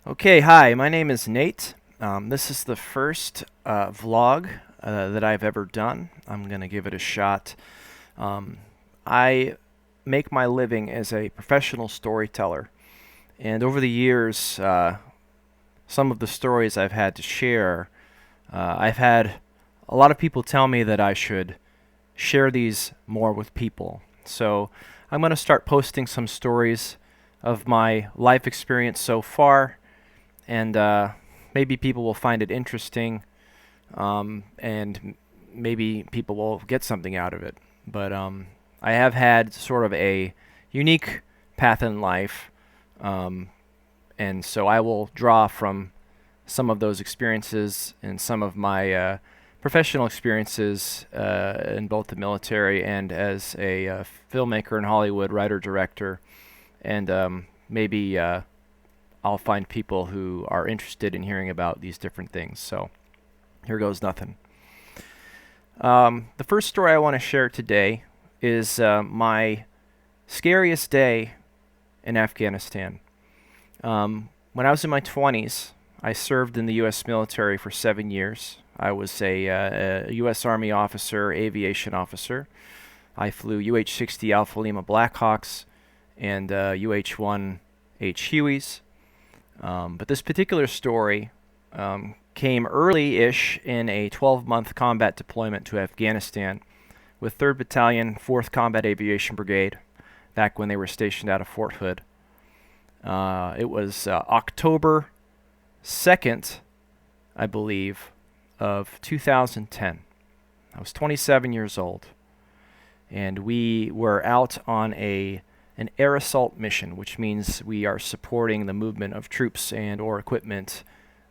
Okay, hi, my name is Nate. This is the first vlog that I've ever done. I'm going to give it a shot. Um, I make my living as a professional storyteller, and over the years, some of the stories I've had to share, I've had a lot of people tell me that I should share these more with people. So I'm going to start posting some stories of my life experience so far, and maybe people will find it interesting, and maybe people will get something out of it. But I have had sort of a unique path in life, um, and so I will draw from some of those experiences and some of my professional experiences in both the military and as a filmmaker in Hollywood, writer, director, and maybe I'll find people who are interested in hearing about these different things. So here goes nothing. The first story I want to share today is my scariest day in Afghanistan. When I was in my 20s, I served in the U.S. military for 7 years. I was a U.S. Army officer, aviation officer. I flew UH-60 Alpha Lima Blackhawks and UH-1H Hueys. But this particular story came early-ish in a 12-month combat deployment to Afghanistan with 3rd Battalion, 4th Combat Aviation Brigade, back when they were stationed out of Fort Hood. It was October 2nd, I believe, of 2010. I was 27 years old, and we were out on an air assault mission, which means we are supporting the movement of troops and or equipment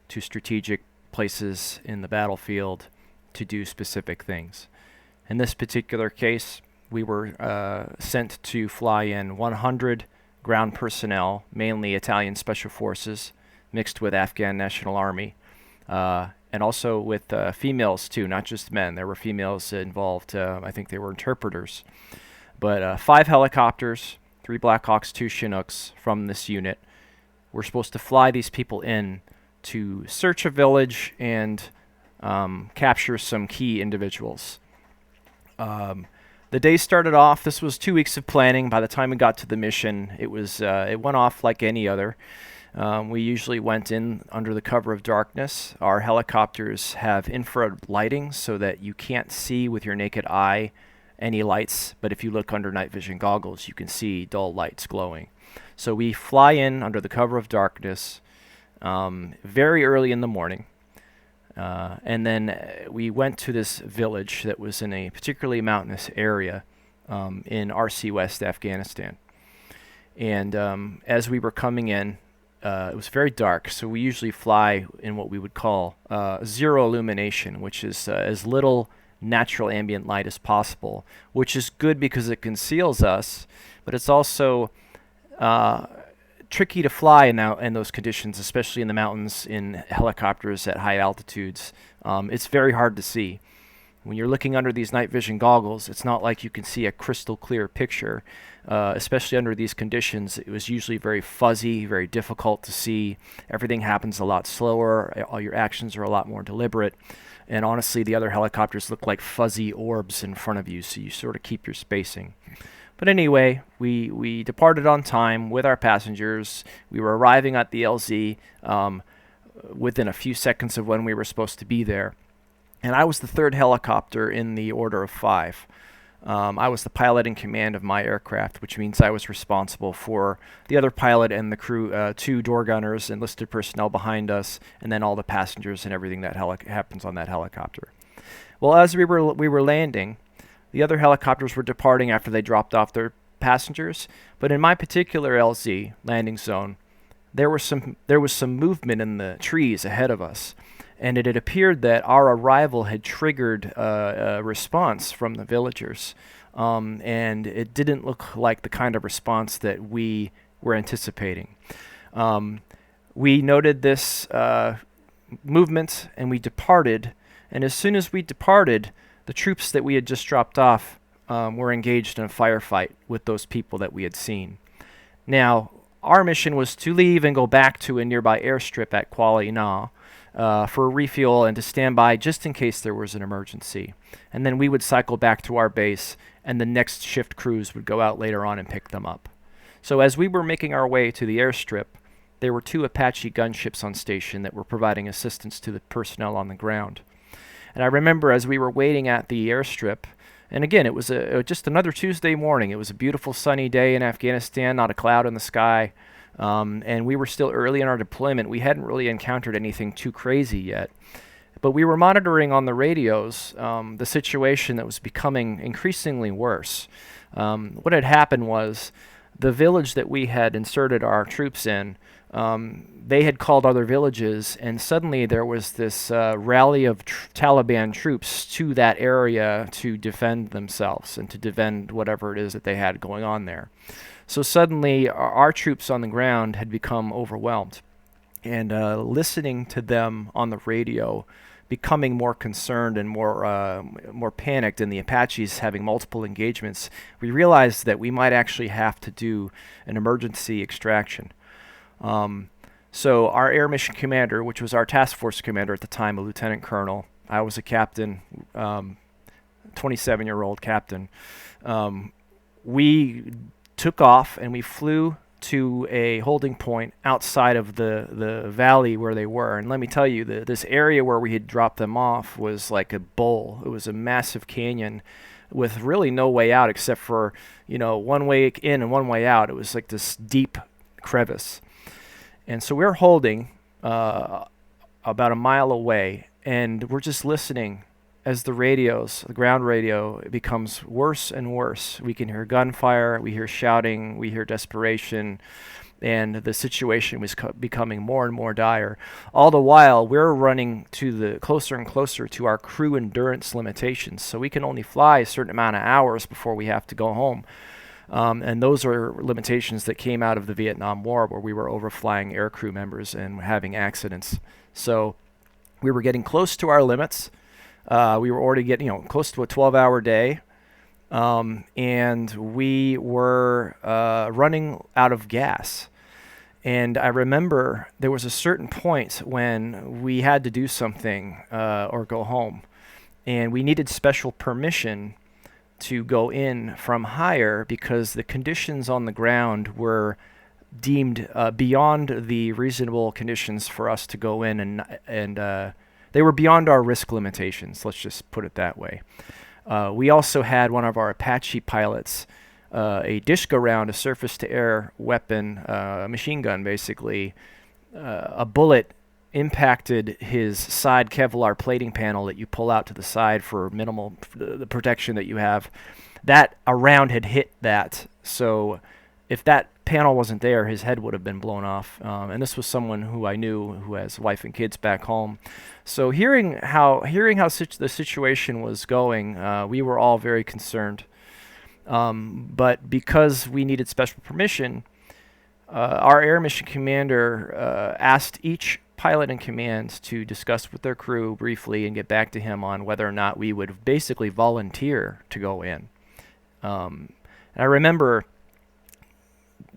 to strategic places in the battlefield to do specific things. In this particular case, we were sent to fly in 100 ground personnel, mainly Italian Special Forces, mixed with Afghan National Army, and also with females too, not just men. There were females involved. I think they were interpreters. But 5 helicopters, 3 Blackhawks, 2 Chinooks from this unit. We're supposed to fly these people in to search a village and capture some key individuals. The day started off. This was 2 weeks of planning. By the time we got to the mission, it went off like any other. We usually went in under the cover of darkness. Our helicopters have infrared lighting so that you can't see with your naked eye any lights, but if you look under night vision goggles, you can see dull lights glowing. So we fly in under the cover of darkness very early in the morning, and then we went to this village that was in a particularly mountainous area in RC West, Afghanistan. And as we were coming in, it was very dark, so we usually fly in what we would call zero illumination, which is as little natural ambient light as possible, which is good because it conceals us, but it's also tricky to fly in those conditions, especially in the mountains, in helicopters at high altitudes. It's very hard to see. When you're looking under these night vision goggles, it's not like you can see a crystal clear picture. Especially under these conditions, it was usually very fuzzy, very difficult to see. Everything happens a lot slower. All your actions are a lot more deliberate. And honestly, the other helicopters look like fuzzy orbs in front of you, so you sort of keep your spacing. But anyway, we departed on time with our passengers. We were arriving at the LZ within a few seconds of when we were supposed to be there. And I was the 3rd helicopter in the order of 5. I was the pilot in command of my aircraft, which means I was responsible for the other pilot and the crew, 2 door gunners, enlisted personnel behind us, and then all the passengers and everything that happens on that helicopter. Well, as we were landing, the other helicopters were departing after they dropped off their passengers. But in my particular LZ landing zone, there was some movement in the trees ahead of us. And it had appeared that our arrival had triggered a response from the villagers. And it didn't look like the kind of response that we were anticipating. We noted this movement and we departed. And as soon as we departed, the troops that we had just dropped off were engaged in a firefight with those people that we had seen. Now, our mission was to leave and go back to a nearby airstrip at Kuala Na for a refuel and to stand by just in case there was an emergency. And then we would cycle back to our base, and the next shift crews would go out later on and pick them up. So as we were making our way to the airstrip, there were 2 Apache gunships on station that were providing assistance to the personnel on the ground. And I remember as we were waiting at the airstrip, and again, it was just another Tuesday morning. It was a beautiful sunny day in Afghanistan, not a cloud in the sky, and we were still early in our deployment. We hadn't really encountered anything too crazy yet. But we were monitoring on the radios the situation that was becoming increasingly worse. What had happened was the village that we had inserted our troops in, they had called other villages, and suddenly there was this rally of Taliban troops to that area to defend themselves and to defend whatever it is that they had going on there. So suddenly our troops on the ground had become overwhelmed, and listening to them on the radio, becoming more concerned and more panicked, and the Apaches having multiple engagements, we realized that we might actually have to do an emergency extraction. So our air mission commander, which was our task force commander at the time, a lieutenant colonel, I was a captain, 27-year-old captain, we took off and we flew to a holding point outside of the valley where they were. And let me tell you, this area where we had dropped them off was like a bowl. It was a massive canyon with really no way out except for, one way in and one way out. It was like this deep crevice. And so we're holding about a mile away, and we're just listening as the ground radio, becomes worse and worse. We can hear gunfire, we hear shouting, we hear desperation, and the situation was becoming more and more dire. All the while, we're running closer and closer to our crew endurance limitations, so we can only fly a certain amount of hours before we have to go home. And those are limitations that came out of the Vietnam War, where we were overflying air crew members and having accidents. So we were getting close to our limits. We were already getting, close to a 12-hour day, and we were running out of gas. And I remember there was a certain point when we had to do something or go home, and we needed special permission to go in from higher because the conditions on the ground were deemed beyond the reasonable conditions for us to go in, and they were beyond our risk limitations. Let's just put it that way. We also had one of our Apache pilots, a Dishka round, a surface-to-air weapon, a machine gun basically. A bullet impacted his side Kevlar plating panel that you pull out to the side for minimal the protection that you have. A round had hit that, so if that panel wasn't there, his head would have been blown off. And this was someone who I knew who has wife and kids back home. So hearing how the situation was going, we were all very concerned. But because we needed special permission, our air mission commander asked each pilot in command to discuss with their crew briefly and get back to him on whether or not we would basically volunteer to go in. And I remember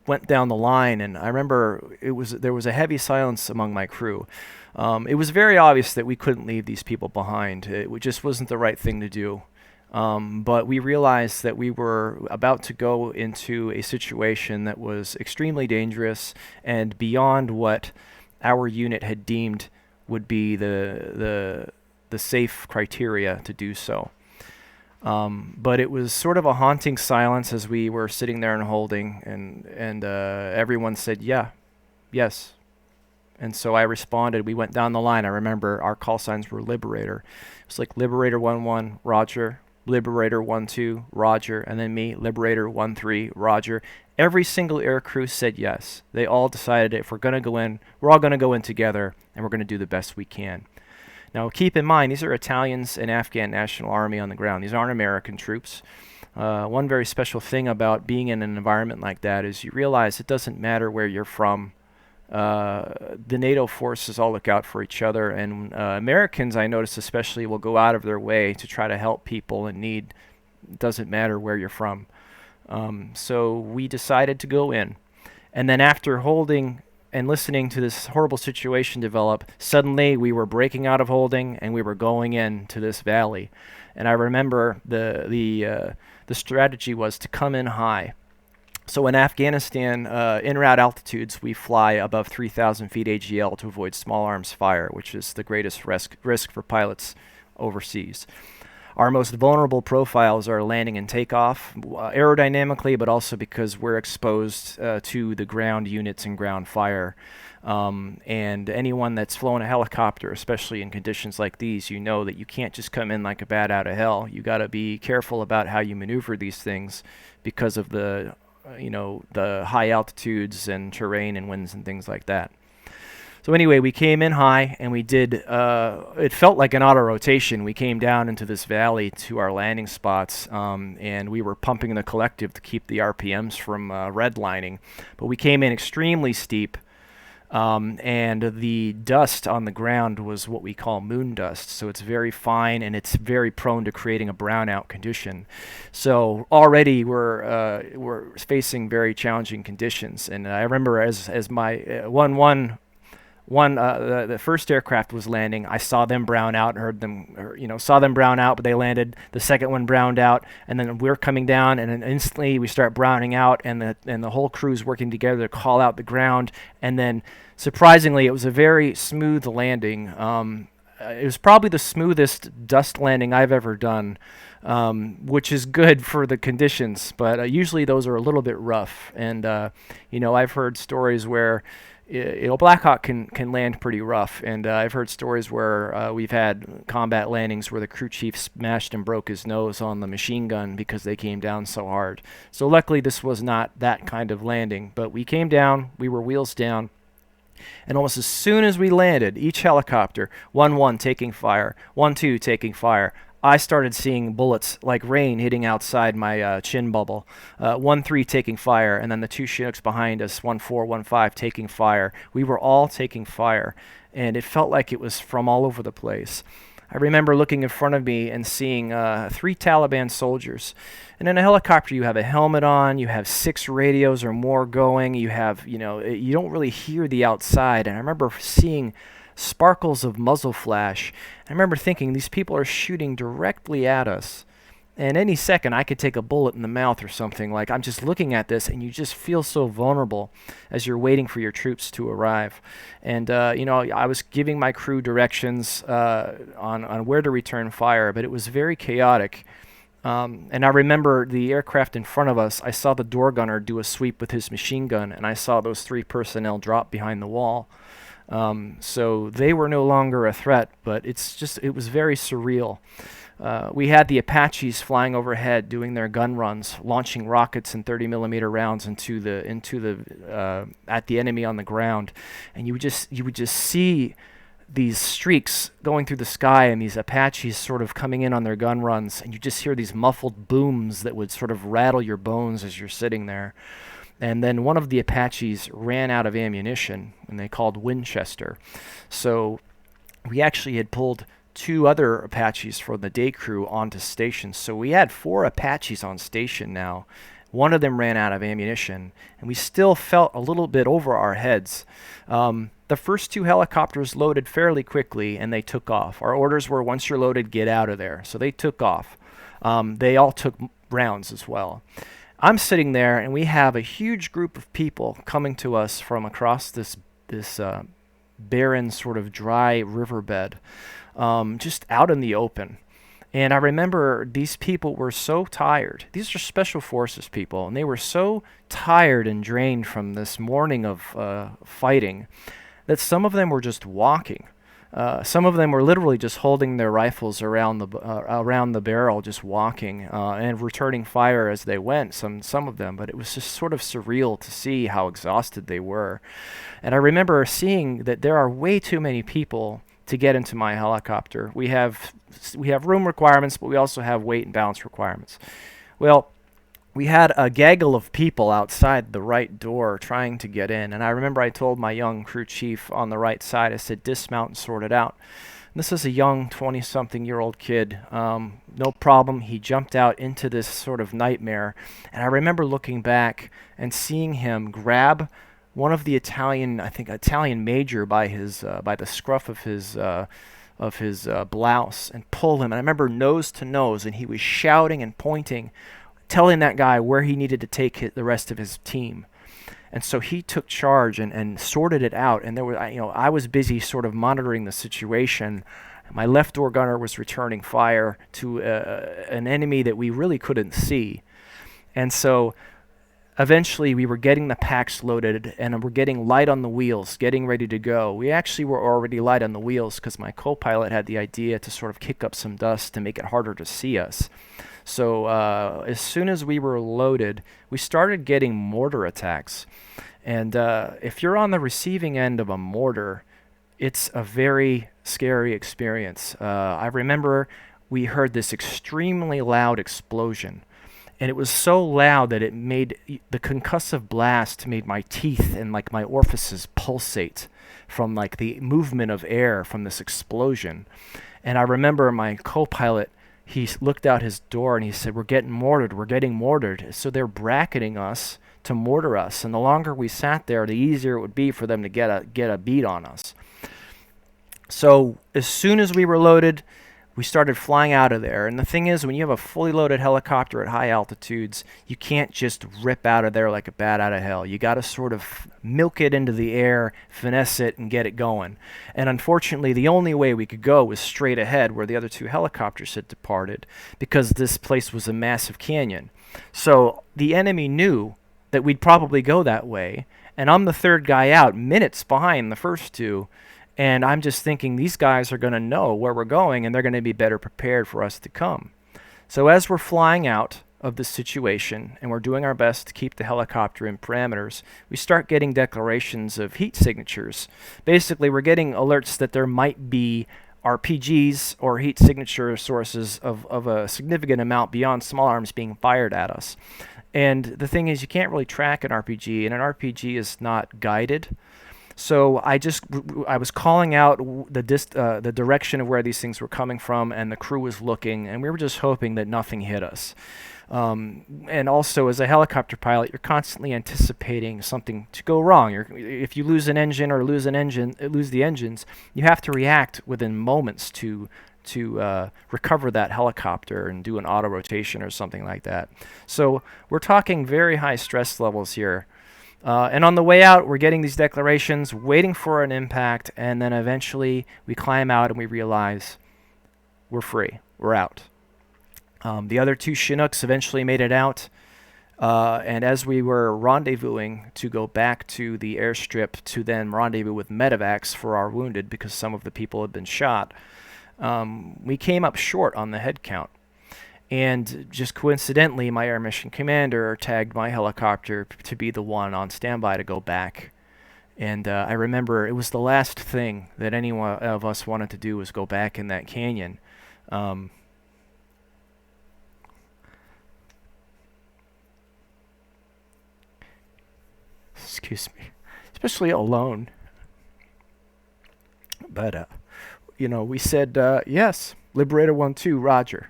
went down the line, and I remember there was a heavy silence among my crew. It was very obvious that we couldn't leave these people behind. It just wasn't the right thing to do. But we realized that we were about to go into a situation that was extremely dangerous and beyond what our unit had deemed would be the safe criteria to do so. But it was sort of a haunting silence as we were sitting there and holding, and everyone said, yeah, yes. And so I responded. We went down the line. I remember our call signs were Liberator. It was like Liberator 1-1, Roger. Liberator 1-2, Roger. And then me, Liberator 1-3, Roger. Every single air crew said yes. They all decided if we're going to go in, we're all going to go in together, and we're going to do the best we can. Now, keep in mind, these are Italians and Afghan National Army on the ground. These aren't American troops. One very special thing about being in an environment like that is you realize it doesn't matter where you're from. The NATO forces all look out for each other, and Americans, I notice especially, will go out of their way to try to help people in need. It doesn't matter where you're from. So we decided to go in. And then after holding and listening to this horrible situation develop, suddenly we were breaking out of holding and we were going into this valley. And I remember the strategy was to come in high. So in Afghanistan, en route altitudes, we fly above 3,000 feet AGL to avoid small arms fire, which is the greatest risk for pilots overseas. Our most vulnerable profiles are landing and takeoff, aerodynamically, but also because we're exposed to the ground units and ground fire. And anyone that's flown a helicopter, especially in conditions like these, you know that you can't just come in like a bat out of hell. You got to be careful about how you maneuver these things because of the the high altitudes and terrain and winds and things like that. So anyway, we came in high and we did, it felt like an auto rotation. We came down into this valley to our landing spots, and we were pumping the collective to keep the RPMs from redlining. But we came in extremely steep, and the dust on the ground was what we call moon dust. So it's very fine and it's very prone to creating a brownout condition. So already we're facing very challenging conditions. And I remember as my the first aircraft was landing, I saw them brown out and heard them, saw them brown out, but they landed. The second one browned out, and then we're coming down, and then instantly we start browning out, and the whole crew's working together to call out the ground. And then, surprisingly, it was a very smooth landing. It was probably the smoothest dust landing I've ever done, which is good for the conditions, but usually those are a little bit rough. And I've heard stories where Black Hawk can land pretty rough, and I've heard stories where we've had combat landings where the crew chief smashed and broke his nose on the machine gun because they came down so hard. So luckily this was not that kind of landing, but we came down, we were wheels down, and almost as soon as we landed, each helicopter, 1-1 taking fire, 1-2 taking fire, I started seeing bullets like rain hitting outside my chin bubble. 1-3 taking fire, and then the two Chinooks behind us, 1-4, 1-5 taking fire. We were all taking fire, and it felt like it was from all over the place. I remember looking in front of me and seeing 3 Taliban soldiers. And in a helicopter, you have a helmet on, you have 6 radios or more going, you have, you don't really hear the outside. And I remember seeing sparkles of muzzle flash. I remember thinking, these people are shooting directly at us. And any second, I could take a bullet in the mouth or something. Like, I'm just looking at this, and you just feel so vulnerable as you're waiting for your troops to arrive. And, I was giving my crew directions on where to return fire, but it was very chaotic. And I remember the aircraft in front of us, I saw the door gunner do a sweep with his machine gun, and I saw those 3 personnel drop behind the wall. So they were no longer a threat, but it was very surreal. We had the Apaches flying overhead, doing their gun runs, launching rockets and 30mm rounds at the enemy on the ground, and you would just see these streaks going through the sky, and these Apaches sort of coming in on their gun runs, and you just hear these muffled booms that would sort of rattle your bones as you're sitting there. And then one of the Apaches ran out of ammunition, and they called Winchester. So we actually had pulled 2 other Apaches from the day crew onto station. So we had 4 Apaches on station now. One of them ran out of ammunition, and we still felt a little bit over our heads. The first 2 helicopters loaded fairly quickly, and they took off. Our orders were, once you're loaded, get out of there. So they took off. They all took rounds as well. I'm sitting there, and we have a huge group of people coming to us from across this barren, sort of dry riverbed, just out in the open. And I remember these people were so tired. These are special forces people, and they were so tired and drained from this morning of fighting that some of them were just walking. Some of them were literally just holding their rifles around the barrel, just walking and returning fire as they went. Some of them, but it was just sort of surreal to see how exhausted they were. And I remember seeing that there are way too many people to get into my helicopter. We have room requirements, but we also have weight and balance requirements. Well, we had a gaggle of people outside the right door trying to get in. And I remember I told my young crew chief on the right side, I said, dismount and sort it out. And this is a young 20-something-year-old kid. No problem. He jumped out into this sort of nightmare. And I remember looking back and seeing him grab one of the Italian, I think Italian major by the scruff of his blouse and pull him. And I remember nose to nose, and he was shouting and pointing, telling that guy where he needed to take the rest of his team. And so he took charge and sorted it out. And there were, I was busy sort of monitoring the situation. My left door gunner was returning fire to an enemy that we really couldn't see. And so eventually we were getting the packs loaded and we're getting light on the wheels, getting ready to go. We actually were already light on the wheels because my co-pilot had the idea to sort of kick up some dust to make it harder to see us. So as soon as we were loaded, we started getting mortar attacks. And if you're on the receiving end of a mortar, it's a very scary experience. I remember we heard this extremely loud explosion. And it was so loud that it made the concussive blast made my teeth and like my orifices pulsate from like the movement of air from this explosion. And I remember my co-pilot, he looked out his door and he said, we're getting mortared. So they're bracketing us to mortar us. And the longer we sat there, the easier it would be for them to get a beat on us. So as soon as we were loaded, we started flying out of there. And the thing is, when you have a fully loaded helicopter at high altitudes, you can't just rip out of there like a bat out of hell. You got to sort of milk it into the air, finesse it, and get it going. And unfortunately, the only way we could go was straight ahead where the other two helicopters had departed, because this place was a massive canyon. So the enemy knew that we'd probably go that way. And I'm the third guy out, minutes behind the first two. And I'm just thinking these guys are going to know where we're going and they're going to be better prepared for us to come. So as we're flying out of this situation and we're doing our best to keep the helicopter in parameters, we start getting declarations of heat signatures. Basically, we're getting alerts that there might be RPGs or heat signature sources of a significant amount beyond small arms being fired at us. And the thing is, you can't really track an RPG, and an RPG is not guided. So I was calling out the direction of where these things were coming from, and the crew was looking, and we were just hoping that nothing hit us. And also, as a helicopter pilot, you're constantly anticipating something to go wrong. If you lose an engine or lose the engines, you have to react within moments to recover that helicopter and do an auto rotation or something like that. So we're talking very high stress levels here. And on the way out, we're getting these declarations, waiting for an impact, and then eventually we climb out and we realize we're free. We're out. The other two Chinooks eventually made it out, and as we were rendezvousing to go back to the airstrip to then rendezvous with medevacs for our wounded because some of the people had been shot, we came up short on the head count. And just coincidentally, my air mission commander tagged my helicopter to be the one on standby to go back. And I remember it was the last thing that any one of us wanted to do was go back in that canyon. Excuse me. Especially alone. But, we said, yes, Liberator 1-2, Roger.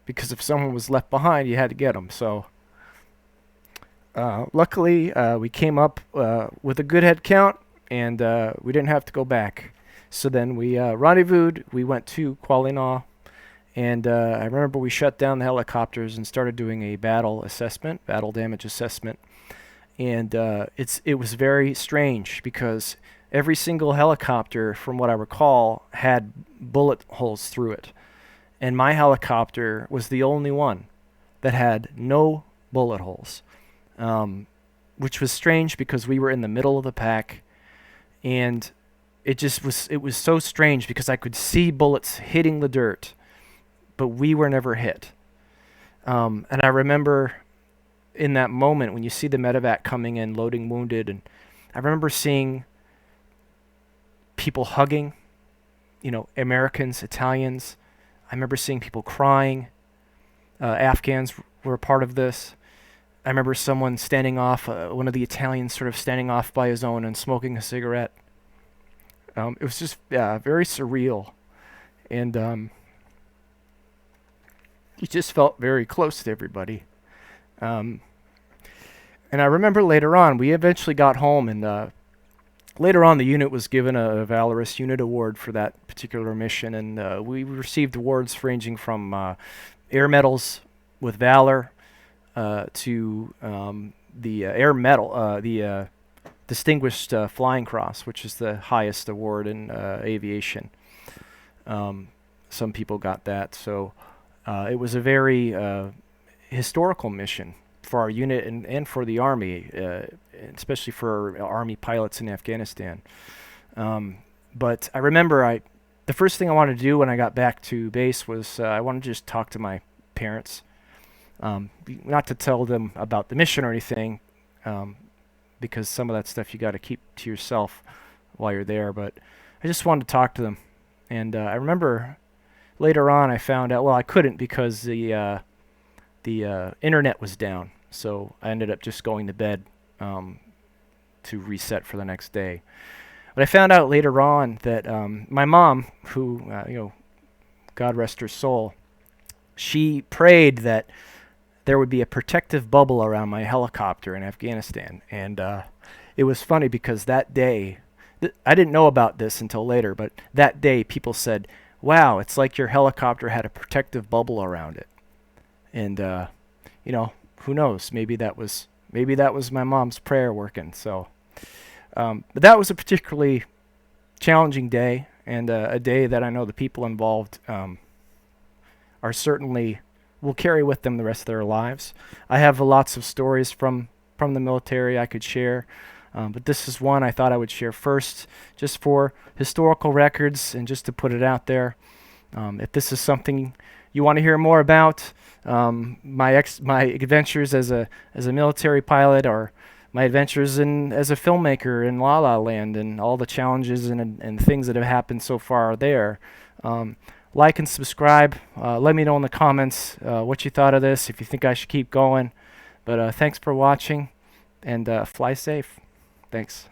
Because if someone was left behind, you had to get them. So luckily, we came up with a good head count, and we didn't have to go back. So then we rendezvoused. We went to Kuala Lumpur, and I remember we shut down the helicopters and started doing a battle damage assessment. And it was very strange because every single helicopter, from what I recall, had bullet holes through it. And my helicopter was the only one that had no bullet holes, which was strange because we were in the middle of the pack, and it was so strange because I could see bullets hitting the dirt, but we were never hit. And I remember in that moment when you see the medevac coming in, loading wounded, and I remember seeing people hugging, Americans, Italians. I remember seeing people crying, Afghans were a part of this. I remember someone standing off, one of the Italians sort of standing off by his own and smoking a cigarette. It was just very surreal, and you just felt very close to everybody. Um, and I remember later on, we eventually got home, and later on, the unit was given a Valorous Unit Award for that particular mission, and we received awards ranging from air medals with valor to the air medal, the Distinguished Flying Cross, which is the highest award in aviation. Some people got that, so it was a very historical mission for our unit and for the Army, especially for Army pilots in Afghanistan. But I remember the first thing I wanted to do when I got back to base was I wanted to just talk to my parents. Not to tell them about the mission or anything, because some of that stuff you got to keep to yourself while you're there, but I just wanted to talk to them. And I remember later on I found out, well, I couldn't because the internet was down, so I ended up just going to bed to reset for the next day. But I found out later on that my mom, who, God rest her soul, she prayed that there would be a protective bubble around my helicopter in Afghanistan. And it was funny because that day, I didn't know about this until later, but that day people said, wow, it's like your helicopter had a protective bubble around it. And, who knows? Maybe that was my mom's prayer working. So, but that was a particularly challenging day, and a day that I know the people involved are certainly will carry with them the rest of their lives. I have lots of stories from the military I could share, but this is one I thought I would share first, just for historical records and just to put it out there. If this is something you want to hear more about, my adventures as a military pilot, or my adventures as a filmmaker in La La Land, and all the challenges and things that have happened so far there. Like and subscribe. Let me know in the comments what you thought of this, if you think I should keep going. But thanks for watching, and fly safe. Thanks.